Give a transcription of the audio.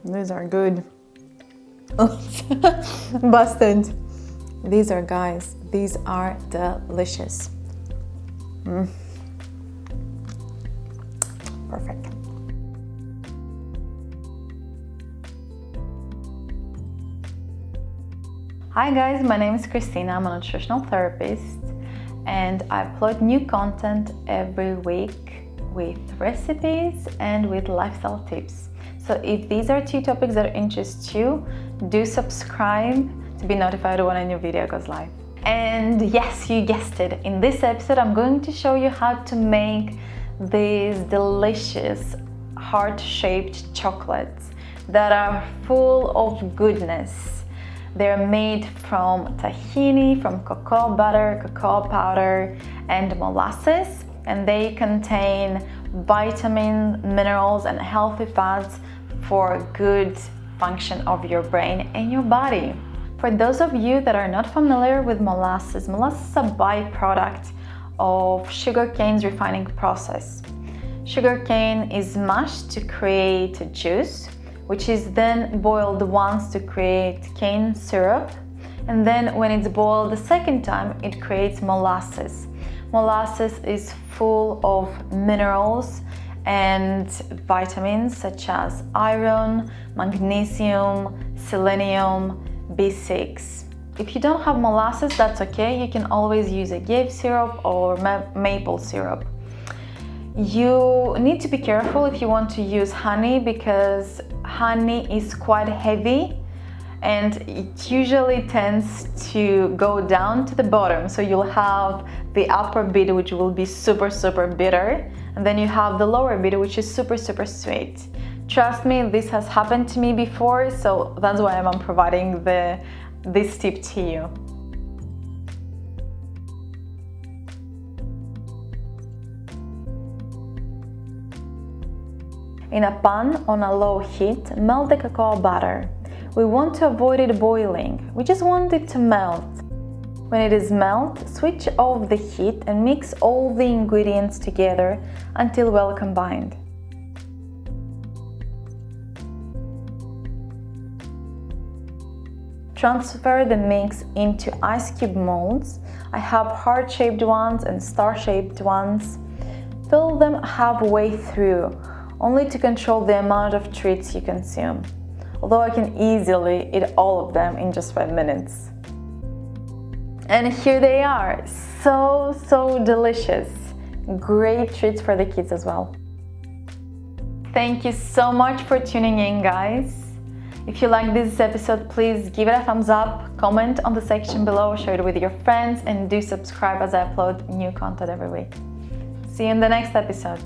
These are good. Busted. These are, guys, these are delicious. Perfect. Hi guys, my name is Christina. I'm a nutritional therapist and I upload new content every week with recipes and with lifestyle tips. So if these are two topics that interest you, do subscribe to be notified when a new video goes live. And yes, you guessed it, in this episode I'm going to show you how to make these delicious heart-shaped chocolates that are full of goodness. They're made from tahini, from cocoa butter, cocoa powder, and molasses, and they contain vitamins, minerals, and healthy fats for good function of your brain and your body. For those of you that are not familiar with molasses, molasses is a byproduct of sugarcane's refining process. Sugarcane is mashed to create a juice, which is then boiled once to create cane syrup, and then when it's boiled the second time it creates molasses. Molasses is full of minerals and vitamins such as iron, magnesium, selenium, B6. If you don't have molasses, that's okay, you can always use agave syrup or maple syrup. You need to be careful if you want to use honey, because honey is quite heavy and it usually tends to go down to the bottom. So you'll have the upper bit, which will be super bitter, and then you have the lower bit, which is super sweet. Trust me, this has happened to me before, so that's why I'm providing this tip to you. In a pan on a low heat, melt the cocoa butter. We want to avoid it boiling, we just want it to melt. When it is melted, switch off the heat and mix all the ingredients together until well combined. Transfer the mix into ice cube molds. I have heart-shaped ones and star-shaped ones. Fill them halfway through, only to control the amount of treats you consume. Although I can easily eat all of them in just 5 minutes. And here they are, so delicious. Great treats for the kids as well. Thank you so much for tuning in, guys. If you like this episode, please give it a thumbs up, comment on the section below, share it with your friends, and do subscribe as I upload new content every week. See you in the next episode.